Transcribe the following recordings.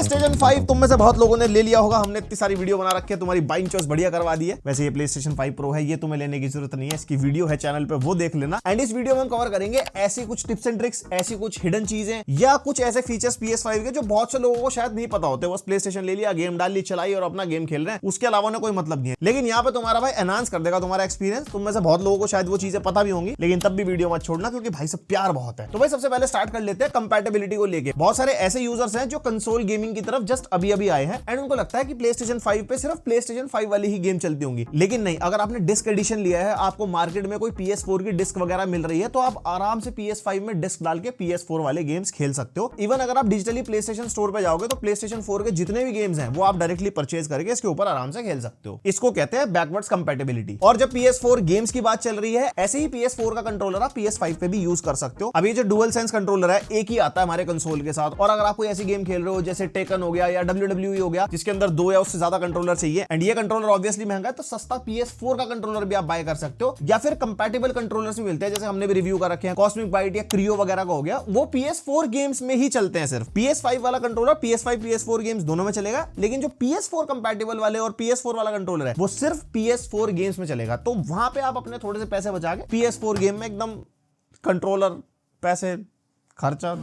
PlayStation 5 तुम में से बहुत लोगों ने ले लिया होगा। हमने इतनी सारी वीडियो बना रखी है, तुम्हारी बाइंग चॉइस बढ़िया करवा दी है। वैसे ये PlayStation 5 Pro है, ये तुम्हें लेने की जरूरत नहीं है, इसकी वीडियो है चैनल पे, वो देख लेना। एंड इस वीडियो में हम कवर करेंगे ऐसी कुछ टिप्स एंड ट्रिक्स, ऐसी कुछ हिडन चीजें या कुछ ऐसे फीचर्स PS5 के जो बहुत से लोगों को शायद नहीं पता होते। बस PlayStation ले लिया, गेम डाल ली, चलाई और अपना गेम खेल रहे हैं, उसके अलावा उन्हें कोई मतलब नहीं है। लेकिन यहाँ पे तुम्हारा भाई एनहांस कर देगा तुम्हारा एक्सपीरियंस। तुम में से बहुत लोगों को शायद वो चीजें पता भी होंगी, लेकिन तब भी वीडियो मत छोड़ना क्योंकि भाई सब प्यार बहुत है। तो भाई सबसे पहले स्टार्ट कर लेते हैं कंपैटिबिलिटी को लेके। बहुत सारे ऐसे यूजर्स हैं जो कंसोल गेमिंग की तरफ जस्ट अभी अभी आए हैं एंड उनको लगता है कि PlayStation 5 पे सिर्फ PlayStation 5 वाली ही गेम चलती होंगी। लेकिन नहीं, अगर आपने डिस्क एडिशन लिया है, आपको मार्केट में कोई PS4 की डिस्क वगैरह मिल रही है, तो आप आराम से PS5 में डिस्क डाल के PS4 वाले गेम्स खेल सकते हो। इवन अगर आप डिजिटली PlayStation स्टोर पे जाओगे तो PlayStation 4 के जितने भी गेम्स हैं वो आप डायरेक्टली परचेज करके इसके ऊपर आराम से खेल सकते हो। इसको कहते हैं बैकवर्ड्स कंपैटिबिलिटी। और जब PS4 गेम्स की बात चल रही है, ऐसे ही PS4 का कंट्रोलर आप PS5 पे भी यूज कर सकते हो। अब ये जो डुअल सेंस कंट्रोलर है, एक ही आता है हमारे कंसोल के साथ। और अगर आप कोई ऐसी गेम खेल रहे हो जैसे टेकन हो गया या WWE हो गया, जिसके अंदर 2 या उससे ज्यादा कंट्रोलर चाहिए एंड ये कंट्रोलर ऑब्वियसली महंगा है, तो सस्ता PS4 का कंट्रोलर भी आप बाय कर सकते हो। या फिर कंपैटिबल कंट्रोलर्स भी मिलते हैं, जैसे हमने भी रिव्यू कर रखे हैं, कॉस्मिक बाइट या क्रियो वगैरह का हो गया, वो PS4 गेम्स में ही चलते हैं। सिर्फ PS5 वाला कंट्रोलर PS5 PS4 गेम्स दोनों में चलेगा, लेकिन जो PS4 कंपैटिबल वाले और PS4 वाला कंट्रोलर है वो सिर्फ PS4 गेम्स में चलेगा। तो वहां पे आप अपने थोड़े से पैसे बचा के PS4 गेम में एकदम कंट्रोलर पैसे खर्चा,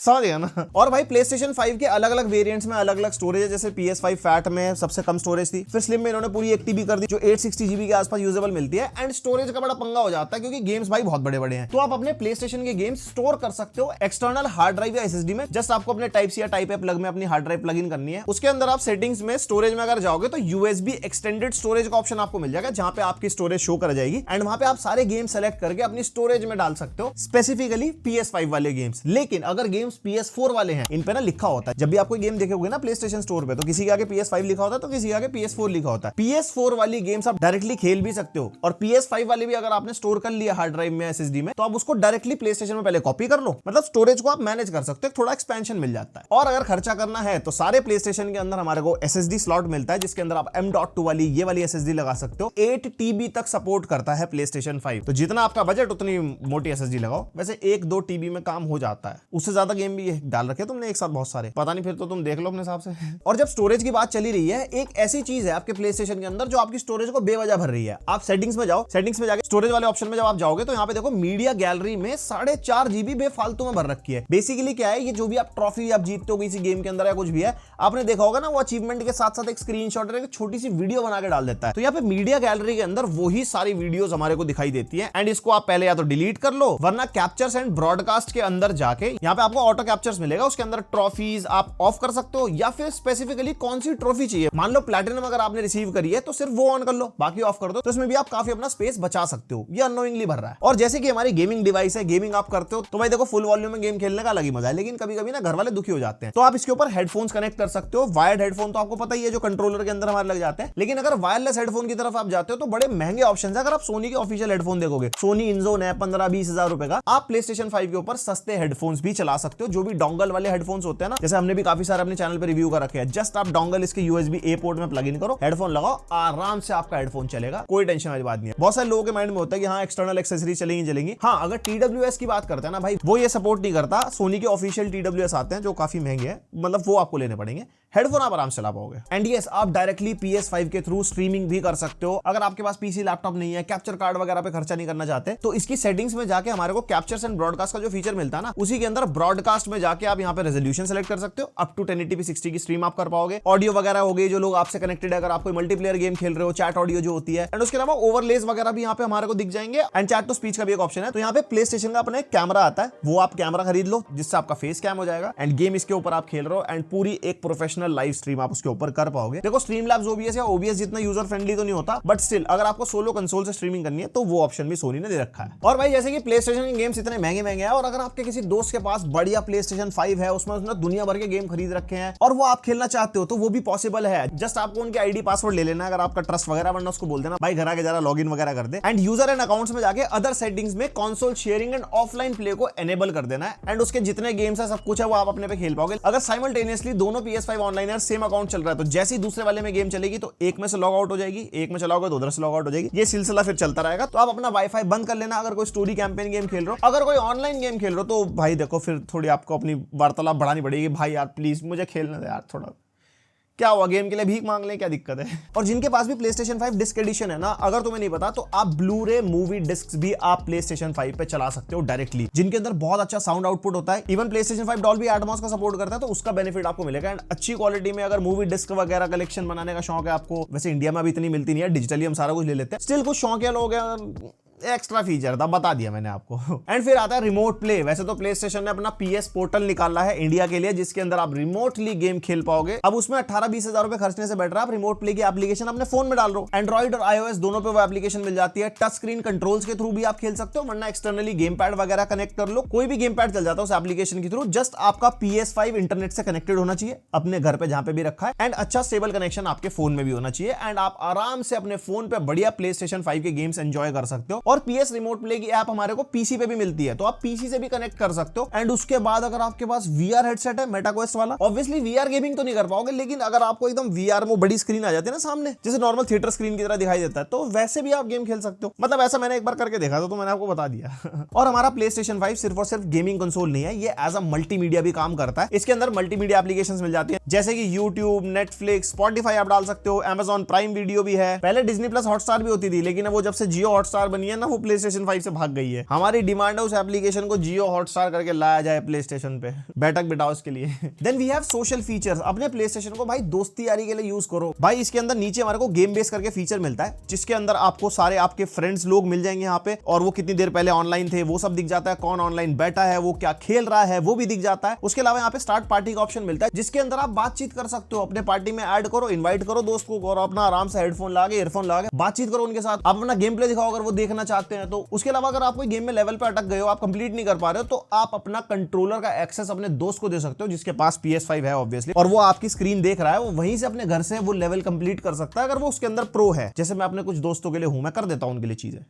समझ गया ना। और भाई PlayStation 5 के अलग अलग वेरिएंट्स में अलग अलग स्टोरेज है। जैसे PS5 फैट में सबसे कम स्टोरेज थी, फिर स्लिम में इन्होंने पूरी 1 TB कर दी, जो 860 GB के आसपास यूजेबल मिलती है। एंड स्टोरेज का बड़ा पंगा हो जाता है क्योंकि गेम्स भाई बहुत बड़े बड़े हैं, तो आप अपने PlayStation के गेम्स स्टोर कर सकते हो एक्सटर्नल हार्ड ड्राइव या SSD में। जस्ट आपको अपने टाइप सी या टाइप ए प्लग में अपनी हार्ड ड्राइव प्लग इन करनी है। उसके अंदर आप सेटिंग्स में स्टोरेज में अगर जाओगे तो USB एक्सटेंडेड स्टोरेज का ऑप्शन आपको मिल जाएगा, जहां पे आपकी स्टोरेज शो कर जाएगी एंड वहां पे आप सारे गेम सेलेक्ट करके अपनी स्टोरेज में डाल सकते हो, स्पेसिफिकली PS5 वाले गेम्स। लेकिन अगर गेम्स PS4 वाले हैं, इन पे ना लिखा होता है, जब भी आप कोई गेम देखोगे ना PlayStation स्टोर पे, तो किसी के आगे PS5 लिखा होता है तो किसी के आगे PS4 लिखा होता है। PS4 वाली गेम्स आप डायरेक्टली खेल भी सकते हो, और PS5 वाले भी अगर आपने स्टोर कर लिया हार्ड ड्राइव में SSD में, तो आप उसको डायरेक्टली PlayStation में पहले कॉपी कर लो, मतलब स्टोरेज को आप मैनेज कर सकते हो, थोड़ा एक्सपेंशन मिल जाता है। और अगर खर्चा करना है तो सारे PlayStation के अंदर हमारे को SSD स्लॉट मिलता है, जिसके अंदर आप M.2 वाली ये वाली SSD लगा सकते हो। 8 TB तक सपोर्ट करता है PlayStation 5, तो जितना आपका बजट उतनी मोटी SSD लगाओ। वैसे 1-2 TB में काम हो जाता है, उससे ज्यादा गेम भी डाल रखे तुमने एक साथ बहुत सारे, पता नहीं, फिर तो तुम देख लो अपने हिसाब से। और जब स्टोरेज की बात चली रही है, एक ऐसी चीज है आपके PlayStation के अंदर जो आपकी स्टोरेज को बेवजह भर रही है। आप सेटिंग्स में जाओ, सेटिंग्स में जाके स्टोरेज वाले ऑप्शन में जब आप जाओगे तो यहाँ पे देखो मीडिया गैलरी में 4.5 GB बेफालतू में भर रखी है। बेसिकली क्या है, ये जो भी आप ट्रॉफी आप जीतते हो किसी गेम के अंदर या कुछ भी है, आपने देखा होगा ना, वो अचीवमेंट के साथ साथ एक स्क्रीनशॉट एक छोटी सी वीडियो बना के डाल देता है। तो यहाँ पे मीडिया गैलरी के अंदर वही सारी वीडियोस हमारे को दिखाई देती है। एंड इसको आप पहले या तो डिलीट कर लो, वरना कैप्चर्स एंड ब्रॉडकास्ट के अंदर जाके यहाँ पे आपको ऑटो कैप्चर्स मिलेगा, उसके अंदर ट्रॉफीज आप ऑफ कर सकते हो, या फिर स्पेसिफिकली कौन सी ट्रॉफी चाहिए, मान लो प्लैटिनम अगर आपने रिसीव करी है तो सिर्फ वो ऑन कर लो, बाकी ऑफ कर दो। तो इसमें भी आप काफी अपना स्पेस बचा सकते हो। ये अननोइंगली भर रहा है। और जैसे कि हमारी गेमिंग डिवाइस है, गेमिंग आप करते हो तो भाई देखो फुल वॉल्यूम में गेम खेलने का अलग ही मजा है, लेकिन कभी कभी ना घर वाले दुखी हो जाते हैं, तो आप इसके ऊपर हेडफोन्स कनेक्ट कर सकते हो। वायर्ड हेडफोन तो आपको पता ही है, जो कंट्रोलर के अंदर हमारे लग जाते हैं। लेकिन अगर वायरलेस हेडफोन की तरफ आप जाते हो तो बड़े महंगे ऑप्शन है। अगर आप सोनी के ऑफिशियल हेडफोन देखोगे, सोनी इनजोन है 15-20 हजार रुपए का, आप PlayStation 5 के ऊपर सस्ते हेडफोन्स भी चला सकते हो, जो भी डोंगल वाले हेडफोन्स होते हैं ना, जैसे हमने भी काफी सारे अपने चैनल पे रिव्यू कर रखे हैं। जस्ट आप डोंगल इसके USB-A पोर्ट में प्लग इन करो, हेडफोन लगाओ, आराम से आपका हेडफोन चलेगा, कोई टेंशन वाली बात नहीं है। बहुत सारे लोगों के माइंड में होता है कि हाँ एक्सटर्नल एक्सेसरीज चलेंगी। हाँ, अगर TWS की बात करते हैं ना भाई, वो ये सपोर्ट नहीं करता। सोनी के ऑफिशियल TWS आते हैं जो काफी महंगे हैं, मतलब वो आपको लेने पड़ेंगे। हेडफोन आप आराम से चला पाओगे। एंड यस, आप डायरेक्टली PS5 के थ्रू स्ट्रीमिंग भी कर सकते हो। अगर आपके पास PC लैपटॉप नहीं है, कैप्चर कार्ड वगैरह पे खर्चा नहीं करना चाहते, तो इसकी सेटिंग्स में जाके हमारे को कैप्चर्स एंड ब्रॉडकास्ट का जो फीचर मिलता है ना, उसी के अंदर ब्रॉडकास्ट में जाके आप यहाँ पे रेजोल्यूशन सेलेक्ट कर सकते हो। अप टू 1080p 60 की स्ट्रीम आप कर पाओगे। ऑडियो वगैरह हो गई, जो लोग आपसे कनेक्टेड है, अगर आप कोई मल्टीप्लेयर गेम खेल रहे हो, चैट ऑडियो जो होती है। एंड उसके अलावा ओवरलेस वगैरह भी यहाँ पे हमारे को दिख जाएंगे। एंड चैट टू स्पीच का भी एक ऑप्शन है। तो यहाँ पे PlayStation का अपना एक कैमरा आता है, वो आप कैमरा खरीद लो, जिससे आपका फेस कैम हो जाएगा एंड गेम इसके ऊपर आप खेल रहे हो, एंड पूरी एक प्रोफेशनल लाइव स्ट्रीम आप उसके ऊपर कर पाओगे। देखो स्ट्रीमलैब्स OBS या OBS जितना यूजर फ्रेंडली तो नहीं होता, बट स्टिल अगर आपको सोलो कंसोल से स्ट्रीमिंग करनी है तो वो ऑप्शन भी सोनी ने दे रखा है। और भाई जैसे कि PlayStation के गेम्स इतने महंगे हैं, और अगर आपके किसी दोस्त के पास बढ़िया PlayStation 5 है, उसमें उसने दुनिया भर के गेम खरीद रखे हैं और वो आप खेलना चाहते हो, तो वो भी पॉसिबल है। जस्ट आपको उनके ID पासवर्ड ले लेना, अगर आपका ट्रस्ट वगैरह बनना, उसको बोल देना भाई घर आके जरा लॉगिन वगैरह कर दे, एंड यूजर एंड अकाउंट्स में जाके अदर सेटिंग्स में console sharing and offline play को एनेबल कर देना है। एंड उसके जितने गेम्स है सब कुछ है वो आप अपने पे खेल पाओगे। अगर साइमल्टेनियसली दोनों PS5 ऑनलाइन सेम अकाउंट चल रहा है, तो जैसे ही दूसरे वाले में गेम चलेगी तो एक में से लॉग आउट हो जाएगी, एक में चलाओगे तो उधर से लॉग आउट हो जाएगी। ये सिलसिला फिर चलता रहेगा। तो आप अपना वाईफाई बंद कर लेना अगर कोई स्टोरी कैंपेन गेम खेल रहे हो। अगर कोई ऑनलाइन गेम खेल रहे हो तो भाई देखो फिर थोड़ी थोड़ी आपको अपनी वार्तालाप बढ़ानी पड़ेगी, भाई यार प्लीज मुझे खेलने दे यार थोड़ा, क्या हुआ गेम के लिए भीख मांग ले, क्या दिक्कत है। और जिनके पास भी PlayStation 5 डिस्क एडिशन है ना, अगर तुम्हें नहीं पता तो आप ब्लू-रे मूवी डिस्क भी आप PlayStation 5 पे चला सकते हो डायरेक्टली, जिनके अंदर बहुत अच्छा साउंड आउटपुट होता है। इवन PlayStation 5 डॉल्बी एटमॉस का सपोर्ट करता है, तो उसका बेनिफिट आपको मिलेगा। एंड अच्छी क्वालिटी में अगर मूवी डिस्क वगैरह कलेक्शन बनाने का शौक है आपको, वैसे इंडिया में अभी इतनी मिलती नहीं है, डिजिटली हम सारा कुछ ले लेते हैं, स्टिल कुछ शौकिया लोग हैं, एक्स्ट्रा फीचर था, बता दिया मैंने आपको। एंड फिर आता है रिमोट प्ले। वैसे तो PlayStation ने अपना PS पोर्टल निकाला है इंडिया के लिए, जिसके अंदर आप रिमोटली गेम खेल पाओगे। अब उसमें 18-20 हजार रुपए खर्चने से बेटर आप रिमोट प्ले की एप्लीकेशन अपने फोन में डाल रहे हो। एंड्रॉइड और iOS दोनों पे वो एप्लीकेशन मिल जाती है। टच स्क्रीन कंट्रोल्स के थ्रू भी आप खेल सकते हो, वरना एक्सटर्नली गेम पैड वगैरह कनेक्ट कर लो, कोई भी गेम पैड चल जाता है उस एप्लीकेशन के थ्रू। जस्ट आपका PS5 इंटरनेट से कनेक्टेड होना चाहिए अपने घर पे जहां पे भी रखा है, एंड अच्छा स्टेबल कनेक्शन आपके फोन में भी होना चाहिए, एंड आप आराम से अपने फोन पे बढ़िया PlayStation 5 के गेम्स एंजॉय कर सकते हो। और PS रिमोट की ऐप हमारे को पीसी पे भी मिलती है, तो आप पीसी से भी कनेक्ट कर सकते हो। एंड उसके बाद अगर आपके पास VR हेडसेट है मेटाक्वेस्ट वाला, ऑब्वियसली VR गेमिंग तो नहीं कर पाओगे, लेकिन अगर आपको एकदम VR में बड़ी स्क्रीन आ जाती है ना सामने, जैसे नॉर्मल थिएटर स्क्रीन की तरह दिखाई देता है, तो वैसे भी आप गेम खेल सकते हो। मतलब ऐसा मैंने एक बार करके देखा था, तो मैंने आपको बता दिया। और हमारा PlayStation 5 सिर्फ और सिर्फ गेमिंग कंसोल नहीं है, ये एज अ मल्टीमीडिया भी काम करता है। इसके अंदर मल्टीमीडिया एप्लीकेशंस मिल जाती है, जैसे कि YouTube, Netflix, Spotify आप डाल सकते हो, Amazon प्राइम वीडियो भी है। पहले Disney Plus हॉटस्टार भी होती थी, लेकिन वो जब से Jio हॉटस्टार बनी है ना, वो PlayStation 5 से भाग गई है। हमारी डिमांड है उस एप्लीकेशन को Jio हॉटस्टार करके लाया जाए PlayStation पे, बैठक बिठाओ इसके लिए। Then we have social features. अपने PlayStation को भाई दोस्ती यारी के लिए यूज करो। भाई इसके अंदर नीचे हमारे को गेम बेस करके फीचर मिलता है, जिसके अंदर आपको सारे आपके फ्रेंड्स लोग मिल जाएंगे यहाँ पे, और वो कितनी देर पहले ऑनलाइन थे वो सब दिख जाता है, कौन ऑनलाइन बैठा है, वो क्या खेल रहा है वो भी दिख जाता है। उसके अलावा यहाँ पे स्टार्ट पार्टी का ऑप्शन मिलता है, जिसके अंदर आप बातचीत कर सकते हो, अपने पार्टी में ऐड करो, इन्वाइट करो दोस्त को, और अपना आराम से हेडफोन लगा के ईयरफोन लगा के बातचीत करो उनके साथ। आप अपना गेम प्ले दिखाओ अगर वो देखना चाहते हैं तो। उसके अलावा अगर आप कोई गेम में लेवल पे अटक गए हो, आप कंप्लीट नहीं कर पा रहे हो, तो आप अपना कंट्रोलर का एक्सेस अपने दोस्त को दे सकते हो, जिसके पास PS5 है ऑब्वियसली, और वो आपकी स्क्रीन देख रहा है, वो वहीं से अपने घर से वो लेवल कंप्लीट कर सकता है अगर वो उसके अंदर प्रो है। जैसे मैं अपने कुछ दोस्तों के लिए हूं, मैं कर देता हूं उनके लिए चीजें,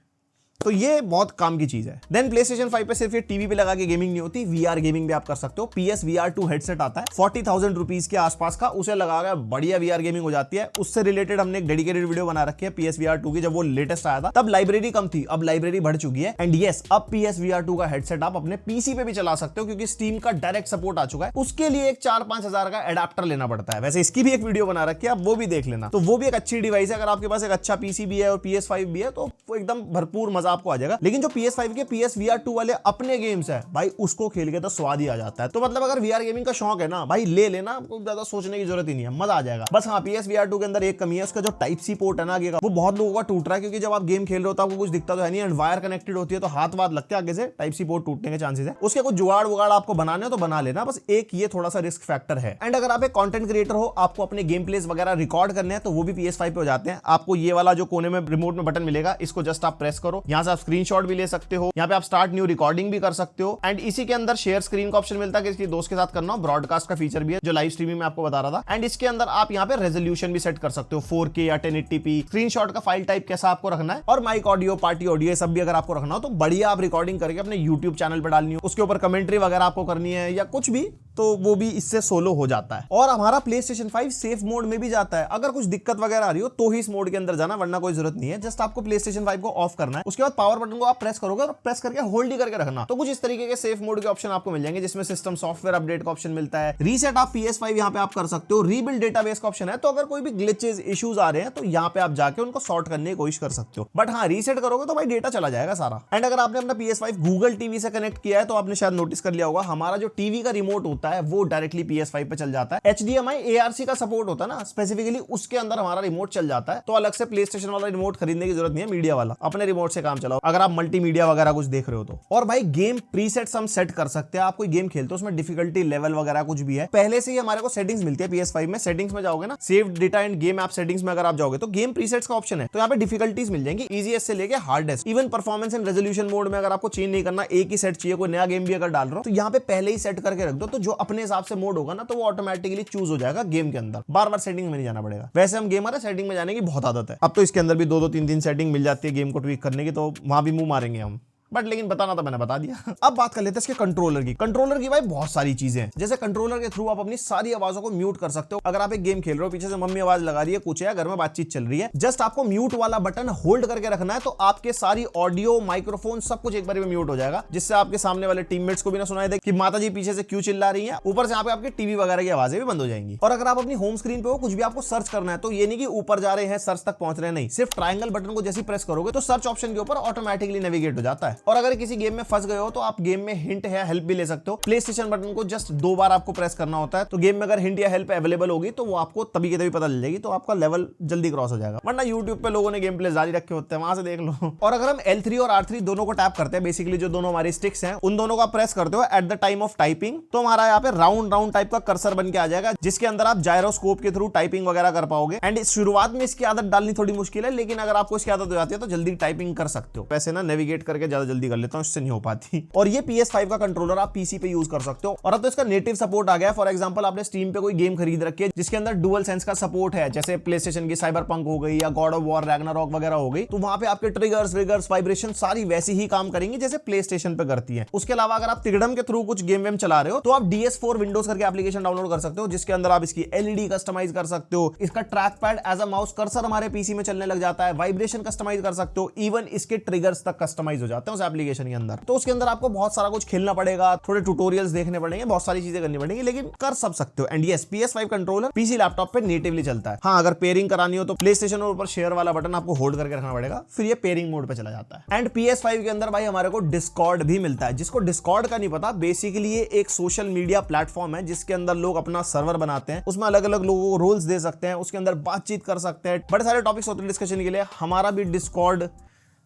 तो ये बहुत काम की चीज है। देन PlayStation 5 पे सिर्फ ये टीवी पे लगा के गेमिंग नहीं होती, VR गेमिंग भी आप कर सकते हो। PSVR2 हेडसेट आता है 40,000 रुपीज के आसपास का, उसे लगा के बढ़िया VR गेमिंग हो जाती है। उससे रिलेटेड हमने एक डेडिकेटेड वीडियो बना रखी है PSVR2 की, जब वो लेटेस्ट आया था तब लाइब्रेरी कम थी, अब लाइब्रेरी बढ़ चुकी है। एंड यस, अब PSVR2 का हेडसेट आप अपने पीसी पे भी चला सकते हो, क्योंकि स्टीम का डायरेक्ट सपोर्ट आ चुका है। उसके लिए एक 4-5 हजार का एडाप्टर लेना पड़ता है, वैसे इसकी भी एक वीडियो बना रखी है, आप वो भी देख लेना। तो वो भी एक अच्छी डिवाइस है, अगर आपके पास एक अच्छा पीसी भी है और PS5 भी है, तो एकदम भरपूर मजा आपको आ जाएगा। लेकिन PS5 के PSVR2 वाले अपने गेम्स है भाई, उसको खेल के तो स्वाद ही आ जाता है। तो मतलब अगर VR गेमिंग का शौक है ना भाई, ले लेना, आपको ज्यादा सोचने की जरूरत ही नहीं है, मजा आ जाएगा। बस हाँ, PSVR2 के अंदर एक कमी है, उसका जो Type-C पोर्ट है ना आगे का, वो बहुत लोगों का टूट रहा है, क्योंकि जब आप गेम खेल रहे हो तो आपको कुछ दिखता तो है नहीं, एंड वायर कनेक्टेड होती है, तो हाथ वाथ लगते हैं आगे से, Type-C पोर्ट टूटने के चांसेस है। उसके कुछ जुगाड़ वुगाड़ आपको बनाने हो तो बना लेना, बस एक ये थोड़ा सा रिस्क फैक्टर है। एंड अगर आप एक कंटेंट क्रिएटर हो, आपको अपने गेम प्लेस वगैरह रिकॉर्ड करने हैं, तो वो भी PS5 पे हो जाते हैं। आपको ये वाला जो कोने में रिमोट में बटन मिलेगा, इसको जस्ट आप प्रेस करो, यहाँ से आप स्क्रीनशॉट भी ले सकते हो, यहाँ पे आप स्टार्ट न्यू रिकॉर्डिंग भी कर सकते हो। एंड इसी के अंदर शेयर स्क्रीन का ऑप्शन मिलता है, किसी दोस्त के साथ करना हो। ब्रॉडकास्ट का फीचर भी है, जो लाइव स्ट्रीमिंग में आपको बता रहा था। एंड इसके अंदर आप यहाँ पे रेजोल्यूशन भी सेट कर सकते हो, 4K या 1080p। स्क्रीनशॉट का फाइल टाइप कैसा आपको रखना है, और माइक ऑडियो, पार्टी ऑडियो, सब भी अगर आपको रखना हो तो बढ़िया आप रिकॉर्डिंग करके अपने YouTube चैनल पर डालनी हो, उसके ऊपर कमेंट्री वगैरह आपको करनी है या कुछ भी, तो वो भी इससे सोलो हो जाता है। और हमारा PlayStation 5 सेफ मोड में भी जाता है। अगर कुछ दिक्कत वगैरह आ रही हो तो ही इस मोड के अंदर जाना, वरना कोई जरूरत नहीं है। जस्ट आपको PlayStation 5 को ऑफ करना है, उसके बाद पावर बटन को आप प्रेस करोगे और प्रेस करके होल्ड ही करके रखना। तो कुछ इस तरीके के सेफ मोड के ऑप्शन आपको मिल जाएंगे, जिसमें सिस्टम सॉफ्टवेयर अपडेट का ऑप्शन मिलता है। रीसेट आप PS5 यहाँ पे आप कर सकते हो। रीबिल्ड डेटाबेस का ऑप्शन है, तो अगर कोई भी ग्लिचेस इश्यूज आ रहे हैं तो यहाँ पे आप जाके उनको सॉर्ट करने की कोशिश कर सकते हो। बट हाँ, रीसेट करोगे तो भाई डेटा चला जाएगा सारा। एंड अगर आपने अपना PS5 गूगल टीवी से कनेक्ट किया है, तो आपने शायद नोटिस कर लिया होगा, हमारा जो टीवी का रिमोट होता है वो डायरेक्टली PS5 पे चल जाता है। HDMI ARC का सपोर्ट होता है ना स्पेसिफिकली, उसके अंदर हमारा रिमोट चल जाता है। तो अलग से PlayStation वाला रिमोट खरीदने की जरूरत नहीं है, मीडिया वाला अपने रिमोट से काम चलाओ, अगर आप मल्टीमीडिया वगैरह कुछ देख रहे हो तो। और भाई गेम प्रीसेट्स हम सेट कर सकते हैं। आप कोई गेम खेलते हो, उसमें डिफिकल्टी लेवल वगैरह कुछ भी है, पहले से ही हमारे को सेटिंग्स मिलती है PS5 में। सेटिंग्स में जाओगे ना, save data end game app settings में अगर आप जाओगे तो गेम प्रीसेट्स का ऑप्शन है, तो यहाँ पे डिफिकल्टीज मिल जाएंगी, इजीएस्ट से लेके hardest. Even performance and resolution mode में अगर आपको चेंज नहीं करना, एक ही सेट चाहिए, कोई नया गेम भी अगर डाल रहे हो तो यहाँ पे पहले ही सेट करके रख दो, तो जो अपने हिसाब से मोड होगा ना, तो वो ऑटोमेटिकली चूज हो जाएगा गेम के अंदर, बार बार सेटिंग में नहीं जाना पड़ेगा। वैसे हम गेमर है, सेटिंग में जाने की बहुत आदत है, अब तो इसके अंदर भी 2-2 3-3 सेटिंग मिल जाती है गेम को ट्वीक करने की, तो वहां भी मुंह मारेंगे हम। बट लेकिन बताना तो मैंने बता दिया। अब बात कर लेते हैं इसके कंट्रोलर की। कंट्रोलर की भाई बहुत सारी चीजें हैं। जैसे कंट्रोलर के थ्रू आप अपनी सारी आवाजों को म्यूट कर सकते हो। अगर आप एक गेम खेल रहे हो, पीछे से मम्मी आवाज लगा रही है, कुछ है, घर में बातचीत चल रही है, जस्ट आपको म्यूट वाला बटन होल्ड करके रखना है, तो आपके सारी ऑडियो, माइक्रोफोन, सब कुछ एक बार में म्यूट हो जाएगा, जिससे आपके सामने वाले टीममेट्स को भी ना सुनाई दे कि माता जी पीछे से क्यों चिल्ला रही है। ऊपर से यहाँ पे आपकी टीवी वगैरह की आवाजें भी बंद हो जाएंगी। और अगर आप अपनी होम स्क्रीन पे हो, कुछ भी आपको सर्च करना है, तो ये नहीं कि ऊपर जा रहे हैं, सर्च तक पहुंच रहे हैं, नहीं, सिर्फ ट्रायंगल बटन को जैसे प्रेस करोगे तो सर्च ऑप्शन के ऊपर ऑटोमेटिकली नेविगेट हो जाता है। और अगर किसी गेम में फंस गए हो तो आप गेम में हिंट है, हेल्प भी ले सकते हो। प्ले स्टेशन बटन को जस्ट 2 बार आपको प्रेस करना होता है, तो गेम में अगर हिंट या हेल्प अवेलेबल होगी तो वो आपको तभी के तभी पता चल जाएगी, तो आपका लेवल जल्दी क्रॉस हो जाएगा। वरना यूट्यूब पे लोगों ने गेम प्ले जारी रखे होते हैं, वहां से देख लो। और अगर हम L3 और R3 दोनों को टैप करते हैं, बेसिकली जो दोनों हमारी स्टिक्स हैं, उन दोनों को आप प्रेस करते हो at the time of typing, तो हमारा यहाँ पे राउंड राउंड टाइप का कर्सर बन के आ जाएगा, जिसके अंदर आप जायरोस्कोप के थ्रू टाइपिंग वगैरह कर पाओगे। एंड शुरुआत में इसकी आदत डालनी थोड़ी मुश्किल है, लेकिन अगर आपको इसकी आदत हो जाती है तो जल्दी टाइपिंग कर सकते हो। वैसे ना नेविगेट करके ज्यादा जल्दी कर लेता हूं, इससे नहीं हो पाती। और ये PS5 का कंट्रोलर आप पीसी पे यूज कर सकते हो। और अब तो इसका नेटिव सपोर्ट आ गया। फॉर एग्जांपल आपने स्टीम पे कोई गेम खरीद रखी है जिसके अंदर डुअल सेंस का सपोर्ट है, जैसे प्लेस्टेशन की साइबरपंक हो गई या गॉड ऑफ वॉर रैग्नारॉक वगैरह हो गई, तो वहां पे आपके ट्रिगर्स वाइब्रेशन सारी वैसी ही काम करेंगी जैसे प्लेस्टेशन पे करती है। उसके अलावा अगर आप तिगड़म के थ्रू कुछ गेम वेम चला रहे हो तो आप DS4 विंडोज करके एप्लीकेशन डाउनलोड कर सकते हो, जिसके अंदर आप इसकी LED कस्टमाइज कर सकते हो, इसका track pad as a mouse cursor हमारे पीसी में चलने लग जाता है, वाइब्रेशन कस्टमाइज कर सकते हो, इवन इसके ट्रिगर्स तक कस्टमाइज हो जाते हैं उस एप्लीकेशन के अंदर। तो उसके अंदर आपको बहुत सारा कुछ खेलना पड़ेगा, थोड़े ट्यूटोरियल्स देखने पड़ेंगे, बहुत सारी चीजें करनी पड़ेंगी, लेकिन कर सब सकते हो। And yes, PS5 controller PC laptop पे नेटिवली चलता है। हाँ, अगर पेयरिंग करानी हो तो प्ले स्टेशन और ऊपर शेयर वाला बटन आपको होल्ड करके रखना पड़ेगा, फिर ये पेयरिंग मोड पे चला जाता है। एंड PS5 के अंदर भाई हमारे को डिस्कॉर्ड भी मिलता है। जिसको डिस्कॉर्ड का नहीं पता, बेसिकली ये एक सोशल मीडिया प्लेटफॉर्म है जिसके अंदर लोग अपना सर्वर बनाते हैं, उसमें अलग अलग लोगों को रोल्स दे सकते हैं, उसके अंदर बातचीत कर सकते हैं, बड़े सारे टॉपिक्स होते हैं डिस्कशन के लिए। हमारा भी डिस्कॉर्ड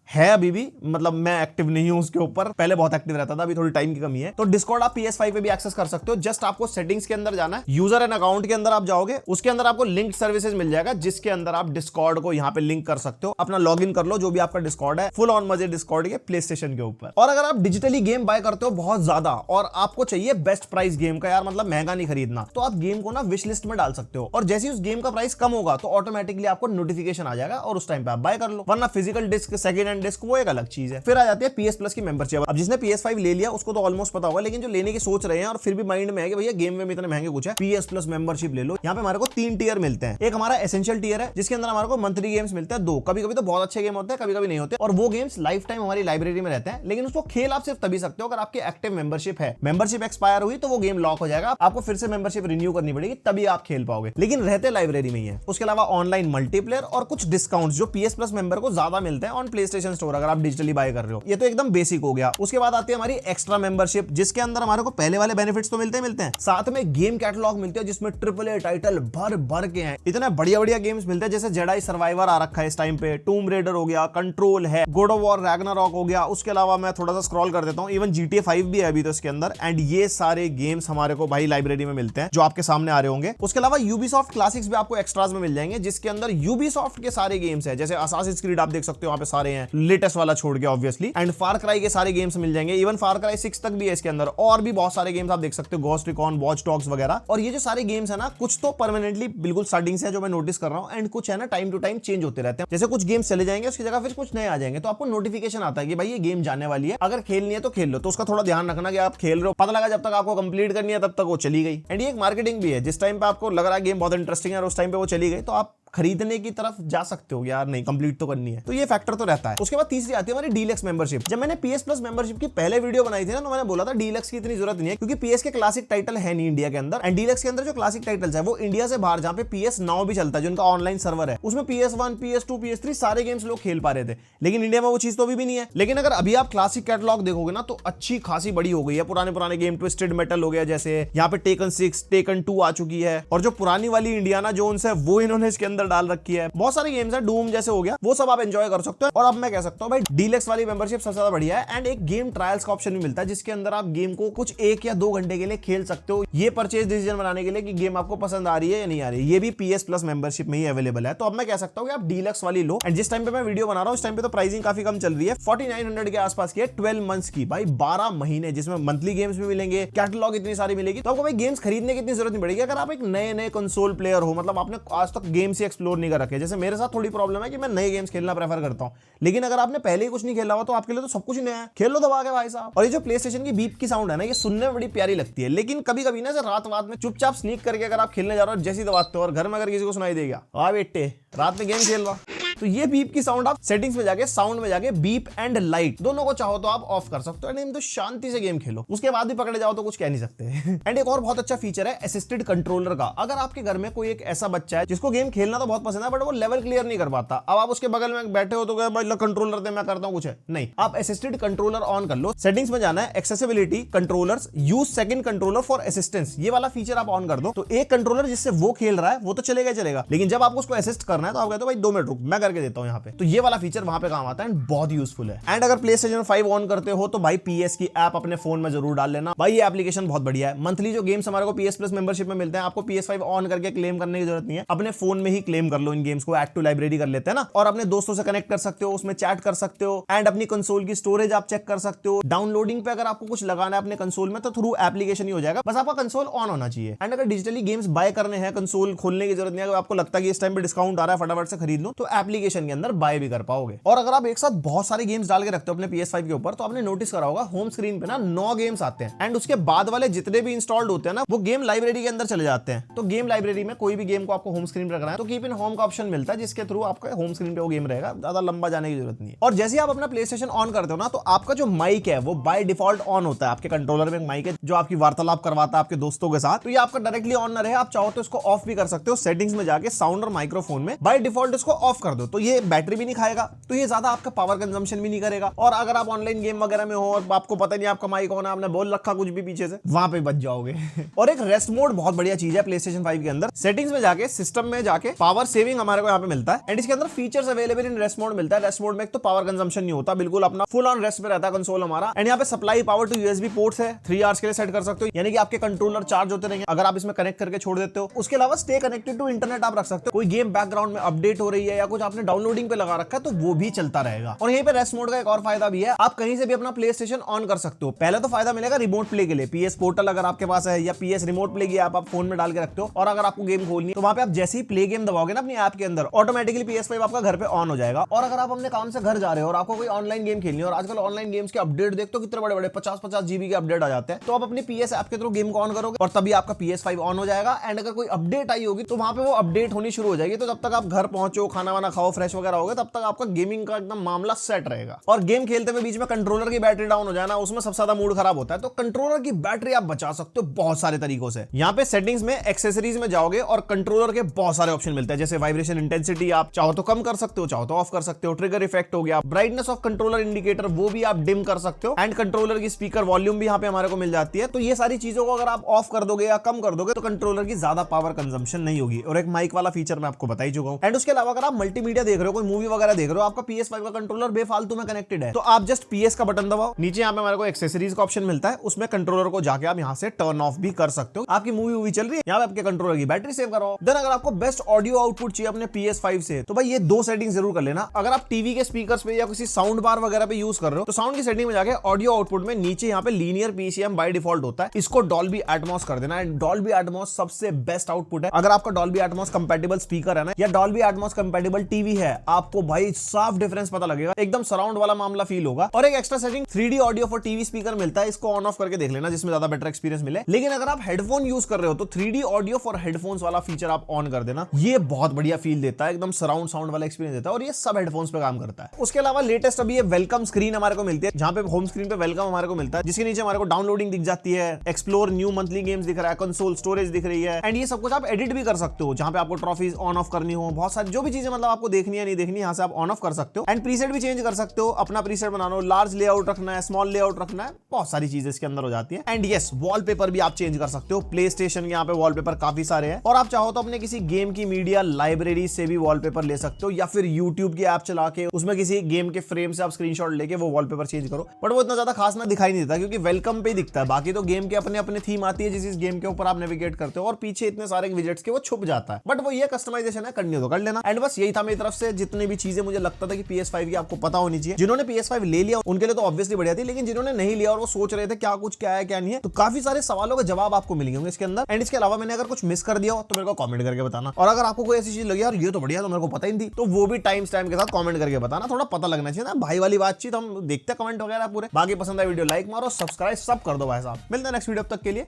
है अभी भी, मतलब मैं एक्टिव नहीं हूं उसके ऊपर, पहले बहुत एक्टिव रहता था, अभी थोड़ी टाइम की कमी है। तो डिस्कॉर्ड आप PS5 पे भी एक्सेस कर सकते हो। जस्ट आपको सेटिंग्स के अंदर जाना है, यूजर एंड अकाउंट के अंदर आप जाओगे, उसके अंदर आपको लिंक्ड सर्विसेज मिल जाएगा, जिसके अंदर आप डिस्कॉर्ड को यहाँ पे लिंक कर सकते हो, अपना लॉगिन कर लो जो भी आपका डिस्कॉर्ड है, फुल ऑन मजे डिस्कॉर्ड के प्ले स्टेशन के ऊपर। और अगर आप डिजिटली गेम बाय करते हो बहुत ज्यादा और आपको चाहिए बेस्ट प्राइस गेम का, यार मतलब महंगा नहीं खरीदना, तो आप गेम को ना विश लिस्ट में डाल सकते हो, और जैसे ही उस गेम का प्राइस कम होगा तो ऑटोमेटिकली आपको नोटिफिकेशन आ जाएगा और उस टाइम पे आप बाय कर लो। वरना physical disc, second hand disc, वो एक अलग चीज है। फिर आ जाती है PS Plus की मेंबरशिप। अब जिसने PS5 ले लिया उसको तो ऑलमोस्ट पता होगा, लेकिन जो लेने की सोच रहे हैं और फिर भी माइंड में है कि भैया गेम में इतने महंगे कुछ है, PS Plus मेंबरशिप ले लो। यहाँ पे हमारे को 3 टियर मिलते हैं। एक हमारा एसेंशियल टियर है जिसके अंदर हमारे को मंथली गेम्स मिलते हैं 2, कभी कभी तो बहुत अच्छे गेम होते हैं, कभी कभी नहीं होते, और वो गेम्स लाइफ टाइम हमारी लाइब्रेरी में रहते हैं, लेकिन उसको खेल आप सिर्फ तभी सकते हो अगर आपकी एक्टिव मेंबरशिप है। मेंबरशिप एक्सपायर हुई तो वो गेम लॉक हो जाएगा, आपको फिर से मेंबरशिप रिन्यू करनी पड़ेगी, तभी आप खेल पाओगे, लेकिन रहते लाइब्रेरी में ही है। उसके अलावा ऑनलाइन मल्टीप्लेयर और कुछ डिस्काउंट जो PS Plus मेंबर को ज्यादा मिलते हैं ऑन PlayStation स्टोर अगर आप डिजिटली बाय कर रहे हो। ये तो एकदम बेसिक हो गया। उसके बाद आती है हमारी एक्स्ट्रा मेंबरशिप, जिसके अंदर हमारे को पहले वाले बेनिफिट्स तो मिलते हैं, साथ में गेम कैटलॉग मिलते हैं जिसमें AAA टाइटल भर भर के हैं, इतने बढ़िया बढ़िया गेम्स मिलते हैं, जैसे जेडाई सर्वाइवर आ रखा है इस टाइम पे, टूम रेडर हो गया, कंट्रोल है, गॉड ऑफ वॉर रैग्नारॉक हो गया। उसके अलावा मैं थोड़ा सा स्क्रॉल कर देता हूं, इवन GTA 5 भी है अभी तो इसके अंदर। एंड ये सारे गेम्स हमारे को भाई लाइब्रेरी में मिलते हैं जो आपके सामने आ रहे होंगे। उसके अलावा Ubisoft क्लासिक्स भी आपको एक्स्ट्रास में मिल जाएंगे, जिसके अंदर Ubisoft के सारे गेम्स है, जैसे असासिन्स क्रीड आप देख सकते हो, वहां पे सारे हैं, लेटेस्ट वाला छोड़ के ऑब्वियसली। एंड फार क्राई के सारे गेम्स मिल जाएंगे, इवन फार क्राई 6 तक भी है इसके अंदर, और भी बहुत सारे गेम्स आप देख सकते हो, घोस्ट रिकॉन, वॉच डॉग्स वगैरह। और ये जो सारे गेम्स है ना, कुछ तो परमानेंटली बिल्कुल स्टार्टिंग से है जो मैं नोटिस कर रहा हूं, एंड कुछ है ना टाइम टू टाइम चेंज होते रहते हैं, जैसे कुछ गेम्स चले जाएंगे उसकी जगह फिर कुछ नए आ जाएंगे, तो आपको नोटिफिकेशन आता है कि भाई ये गेम जाने वाली है, अगर खेलनी है तो खेल लो। तो उसका थोड़ा ध्यान रखना कि आप खेल रहे हो, पता लगा जब तक आपको कंप्लीट करनी है तब तक वो चली गई। एंड ये एक मार्केटिंग भी है, जिस टाइम पे आपको लग रहा है गेम बहुत इंटरेस्टिंग है और उस टाइम पे वो चली गई, तो आप खरीदने की तरफ जा सकते हो, यार नहीं कंप्लीट तो करनी है, तो ये फैक्टर तो रहता है। उसके बाद तीसरी आती है हमारी डीलक्स मेंबरशिप। जब मैंने PS Plus मेंबरशिप की पहले वीडियो बनाई थी ना, तो मैंने बोला था डीलक्स की इतनी जरूरत नहीं है, क्योंकि PS के क्लासिक टाइटल है नहीं इंडिया के अंदर, एंड डीलक्स के अंदर जो क्लासिक टाइटल्स है वो इंडिया से बाहर, जहां पे PS Now भी चलता है, जो उनका ऑनलाइन सर्वर है, उसमें PS1, PS2, PS3 सारे गेम्स लोग खेल पा रहे थे, लेकिन इंडिया में वो चीज तो अभी भी नहीं है। लेकिन अगर अभी आप क्लासिक कैटलॉग देखोगे ना, तो अच्छी खासी बड़ी हो गई है। पुराने गेम ट्विस्टेड मेटल हो गया, जैसे यहाँ पे टेकन 6, टेकन 2 आ चुकी है, और जो पुरानी वाली इंडियाना जोन्स है वो इन्होंने इसके अंदर डाल रखी है। बहुत सारे गेम्स है, डूम जैसे हो गया, वो सब आप एंजॉय कर सकते हो। और अब मैं कह सकता हूं भाई डीलक्स वाली मेंबरशिप सबसे ज्यादा बढ़िया है। एंड एक गेम ट्रायल्स का ऑप्शन भी मिलता है, जिसके अंदर आप गेम को कुछ 1 या 2 घंटे के लिए खेल सकते हो, ये परचेज डिसीजन बनाने के लिए कि गेम आपको पसंद आ रही है या नहीं आ रही है। ये भी PS Plus मेंबरशिप में ही अवेलेबल है। तो अब मैं कह सकता हूं कि आप डीलक्स वाली लो। एंड जिस टाइम पे मैं वीडियो बना रहा हूं उस टाइम पे तो प्राइसिंग काफी कम चल रही है, 4900 के आसपास की है, 12 मंथ्स की, भाई 12 महीने, जिसमें मंथली गेम्स भी मिलेंगे, कैटलॉग इतनी सारी मिलेगी, तो आपको भाई गेम्स खरीदने की इतनी जरूरत नहीं पड़ेगी। अगर आप एक नए कंसोल प्लेयर हो, मतलब आपने आज तक गेम्स ही एक्सप्लोर नहीं कर रखे। जैसे मेरे साथ थोड़ी प्रॉब्लम है कि मैं नए गेम्स खेलना प्रेफर करता हूं, लेकिन अगर आपने पहले ही कुछ नहीं खेला हुआ तो आपके लिए तो सब कुछ नया है, खेल लो दबा के भाई साहब। और ये जो प्ले स्टेशन की बीप की साउंड है ना, ये सुनने में बड़ी प्यारी लगती है, लेकिन कभी कभी ना रात में चुपचाप स्नीक करके अगर आप खेलने जा रहे हो, जैसी दबाते हो और घर में अगर किसी को सुनाई देगा, आ बेटे रात में गेम खेल रहा, तो ये बीप की साउंड आप सेटिंग्स में जाके साउंड में जाके बीप एंड लाइट दोनों को चाहो तो आप ऑफ कर सकते हो, एंड तो शांति से गेम खेलो। उसके बाद भी पकड़े जाओ तो कुछ कह नहीं सकते। एंड एक और बहुत अच्छा फीचर है असिस्टेड कंट्रोलर का। अगर आपके घर में कोई एक ऐसा बच्चा है जिसको गेम खेलना तो बहुत पसंद है बट वो लेवल क्लियर नहीं कर पाता, अब आप उसके बगल में बैठे हो तो कंट्रोलर दे मैं करता हूं कुछ है नहीं, आप असिस्टेड कंट्रोलर ऑन कर लो। सेटिंग्स में जाना है, accessibility, controllers, use second controller for assistance, ये वाला फीचर आप ऑन कर दो। तो एक कंट्रोलर जिससे वो खेल रहा है वो तो चलेगा, लेकिन जब आपको उसको असिस्ट करना है तो आप कहते हो भाई 2 मिनट रुक मैं करके देता हूं यहाँ पे, तो ये वाला फीचर वहां पे काम आता है एंड बहुत यूजफुल है। एंड अगर PlayStation 5 ऑन करते हो तो भाई PS की ऐप अपने फोन में जरूर डाल लेना भाई, ये एप्लीकेशन बहुत बढ़िया है। मंथली जो गेम्स हमारे को PS Plus मेंबरशिप में मिलते हैं, आपको PS5 ऑन करके क्लेम करने की जरूरत नहीं है, अपने फोन में ही क्लेम कर लो इन गेम्स को, ऐड टू लाइब्रेरी कर लेते हैं ना, और अपने दोस्तों से कनेक्ट कर सकते हो, उसमें चैट कर सकते हो, एंड अपनी कंसोल की स्टोरेज आप चेक कर सकते हो। डाउनलोडिंग पे अगर आपको कुछ लगाना है अपने कंसोल में तो थ्रू एप्लीकेशन ही हो जाएगा, बस आपका कंसोल ऑन होना चाहिए। एंड अगर डिजिटली गेम्स बाय करने हैं, कंसोल खोलने की जरूरत नहीं है, अगर आपको लगता है कि इस टाइम पे डिस्काउंट आ रहा है फटाफट से खरीद लो, तो एप्लीकेशन के अंदर बाय भी कर पाओगे। और अगर आप एक साथ बहुत सारे गेम्स डाल के रखते हो अपने PS5 के ऊपर, तो आपने नोटिस करा होगा होम स्क्रीन पे ना 9 गेम्स आते हैं, एंड उसके बाद वाले जितने भी इंस्टॉल्ड होते हैं ना वो गेम लाइब्रेरी के अंदर चले जाते हैं। तो गेम लाइब्रेरी में कोई भी गेम को आपको होम स्क्रीन पे रखना है तो कीप इन होम का ऑप्शन मिलता है, जिसके थ्रू आपका होम स्क्रीन पे वो गेम रहेगा, ज्यादा लंबा जाने की जरूरत नहीं है। और जैसे आप अपना PlayStation ऑन करते हो ना, तो आपका जो माइक है वो बाय डिफॉल्ट ऑन होता है। आपके कंट्रोलर में एक माइक है जो आपकी वार्तालाप करवाता है आपके दोस्तों के साथ, तो ये आपका डायरेक्टली ऑन ना रहे, आप चाहो तो इसको ऑफ भी कर सकते हो। सेटिंग्स में जाके साउंड और माइक्रोफोन में बाय डिफॉल्ट इसको ऑफ कर दो, तो ये बैटरी भी नहीं खाएगा, तो ये ज्यादा आपका पावर कंजम्पशन भी नहीं करेगा। और अगर आप ऑनलाइन गेम वगैरह में हो और आपको पता नहीं आपका माइक ऑन है, आपने बोल रखा कुछ भी पीछे से, वहां पे बच जाओगे। और एक रेस्ट मोड बहुत बढ़िया चीज है PlayStation 5 के अंदर। सेटिंग्स में जाके सिस्टम में जाके पावर सेविंग हमारे को यहाँ पे मिलता है, एंड इसके अंदर features available in rest mode मिलता है। रेस्ट मोड में एक तो पावर कंजम्पशन नहीं होता, बिल्कुल अपना फुल ऑन रेस्ट में रहता है कंसोल हमारा। एंड यहाँ पे supply power to USB ports है, 3 आवर्स के लिए सेट कर सकते हो, यानी कि आपके कंट्रोलर चार्ज होते रहेंगे अगर आप इसमें कनेक्ट करके छोड़ देते हो। उसके अलावा स्टे कनेक्टेड टू इंटरनेट आप रख सकते हो, कोई गेम बैकग्राउंड में अपडेट हो रही है या कुछ आपने डाउनलोडिंग पे लगा रखा है तो वो भी चलता रहेगा। और यहीं पे रेस्ट मोड का एक और फायदा भी है, आप कहीं से भी अपना PlayStation ऑन कर सकते हो। पहले तो फायदा मिलेगा रिमोट प्ले के लिए, PS पोर्टल अगर आपके पास है या PS रिमोट प्ले की आप फोन में डाल के रखते हो, और अगर आपको गेम खोलनी है तो वहां पे आप जैसे ही प्ले गेम दबाओगे ना अपनी ऐप के अंदर, ऑटोमेटिकली PS5 आपका घर पे ऑन हो जाएगा। और अगर आप अपने काम से घर जा रहे हो और आपको कोई ऑनलाइन गेम खेलनी है, और आजकल ऑनलाइन गेम्स के अपडेट देखते हो कितने बड़े बड़े 50-50 GB के अपडेट आ जाते हैं, तो आप अपनी PS ऐप के थ्रू गेम को ऑन करोगे और तभी आपका PS5 ऑन हो जाएगा। एंड अगर कोई अपडेट आई होगी तो वहां पे वो अपडेट होनी शुरू हो जाएगी, तो जब तक आप घर पहुंचो, खाना वाना खाओ, फ्रेश वगैरह होगे, तब तक आपका गेमिंग का एकदम मामला सेट रहेगा। और गेम खेलते हुए बीच में कंट्रोलर की बैटरी डाउन हो जाए ना, उसमें सबसे ज्यादा मूड खराब होता है, तो कंट्रोलर की बैटरी आप बचा सकते हो बहुत सारे तरीकों से। यहाँ पे सेटिंग्स में एक्सेसरीज में जाओगे और कंट्रोलर के बहुत सारे ऑप्शन मिलते हैं, जैसे वाइब्रेशन इंटेंसिटी आप चाहो तो कम कर सकते हो, चाहो तो ऑफ कर सकते हो, ट्रिगर इफेक्ट हो गया, ब्राइटनेस ऑफ कंट्रोलर इंडिकेटर वो भी आप डिम कर सकते हो, एंड कंट्रोलर की स्पीकर वॉल्यूम भी यहाँ पे हमारे को मिल जाती है। तो ये सारी चीजों को अगर आप ऑफ कर दोगे या कम कर दोगे तो कंट्रोलर की ज्यादा पावर कंजम्पशन नहीं होगी। और एक माइक वाला फीचर मैं आपको बता ही चुका हूँ। एंड उसके अलावा अगर आप मल्टीमीडिया देख रहे हो, कोई मूवी वगैरह देख रहे हो, आपका PS5 का कंट्रोलर बेफालतू में कनेक्टेड है, तो आप जस्ट PS का बटन दबाओ, नीचे यहाँ पे हमारे को एक्सेसरीज का ऑप्शन मिलता है, उसमें कंट्रोलर को जाके आप यहाँ से टर्न ऑफ भी कर सकते हो। आपकी मूवी चल रही है, यहाँ पे आपके कंट्रोलर की बैटरी सेव करो। देन अगर आपको बेस्ट ऑडियो आउटपुट चाहिए अपने PS5 से, तो भाई ये 2 सेटिंग जरूर कर लेना। अगर आप टीवी के स्पीकर्स पे या किसी साउंड बार वगैरह पे यूज कर रहे हो, तो साउंड की सेटिंग में जाके ऑडियो आउटपुट में नीचे यहाँ पे लीनियर PCM बाय डिफॉल्ट होता है, इसको डॉल्बी एटमॉस कर देना। डॉल्बी एटमॉस सबसे बेस्ट आउटपुट है। अगर आपका डॉल्बी एटमॉस कंपैटिबल स्पीकर है ना, या डॉल्बी एटमॉस कंपैटिबल टीवी है, आपको भाई साफ डिफरेंस पता लगेगा, एकदम सराउंड वाला मामला फील होगा। और एक extra setting 3D audio for TV speaker मिलता है, इसको ऑन ऑफ करके देख लेना, जिसमें ज्यादा बेटर एक्सपीरियंस मिले। लेकिन अगर आप हेडफोन यूज कर रहे हो तो 3D ऑडियो फॉर हेडफोन्स वाला फीचर आप ऑन कर देना, ये बहुत बढ़िया फील देता है, एकदम सराउंड साउंड वाला एक्सपीरियंस देता है, और ये सब हेडफोन्स पे काम करता है। उसके अलावा लेटेस्ट अभी ये वेलकम स्क्रीन हमारे को मिलती है, जहां पे होम स्क्रीन पे वेलकम हमारे को मिलता है, जिसके नीचे हमारे को डाउनलोडिंग दिख जाती है, एक्सप्लोर न्यू मंथली गेम्स दिख रहा है, कंसोल स्टोरेज दिख रही है, एंड ये सब कुछ आप एडिट भी कर सकते हो, जहां पे आपको ट्रॉफीज ऑन ऑफ करनी हो, बहुत सारी जो भी चीजें मतलब आपको देखनी है नहीं देखनी, यहाँ से आप ऑन ऑफ कर सकते हो। एंड प्रीसेट भी चेंज कर सकते हो, अपना प्रीसेट बनाना हो, लार्ज लेआउट रखना है, स्मॉल लेआउट रखना है, बहुत सारी चीजें इसके अंदर हो जाती है। एंड यस, वॉलपेपर भी आप चेंज कर सकते हो। प्ले स्टेशन यहाँ पे वॉलपेपर काफी सारे हैं, और आप चाहो तो अपने किसी गेम की मीडिया लाइब्रेरी से भी वॉलपेपर ले सकते हो, या फिर यूट्यूब की ऐप चला के उसमें किसी गेम के फ्रेम से आप स्क्रीनशॉट लेके वो वॉलपेपर चेंज करो। बट वो इतना ज्यादा खास ना दिखाई नहीं देता, क्योंकि वेलकम पे ही दिखता है, बाकी तो गेम के अपने अपने थीम आती है जिस गेम के ऊपर आप नेविगेट करते हो, और पीछे इतने सारे विजेट्स के वो छुप जाता है। बट वो ये कस्टमाइजेशन है, करनी हो तो कर लेना। एंड बस यही था मेरी तरफ से जितनी भी चीजें मुझे लगता था कि PS5 की आपको पता होनी चाहिए, जिन्होंने PS5 ले लिया उनके लिए तो ऑब्वियसली बढ़िया थी, लेकिन जिन्होंने नहीं लिया और वो सोच रहे थे क्या कुछ क्या है क्या नहीं है, तो काफी सारे सवालों के जवाब आपको मिलेंगे इसके अंदर। एंड इसके अलावा मैंने अगर कुछ मिस कर दिया हो तो मेरे को कमेंट करके बताना, और अगर आपको कोई ऐसी चीज लगी यार ये तो बढ़िया तो मेरे को पता ही नहीं थी, तो वो भी टाइम स्टैम्प के साथ कमेंट करके बताना, थोड़ा पता लगना चाहिए ना भाई वाली बातचीत। हम देखते हैं कमेंट वगैरह पूरे। बाकी पसंद आए वीडियो लाइक मारो, सब्सक्राइब सब कर दो भाई साहब। मिलते हैं नेक्स्ट वीडियो, तक के लिए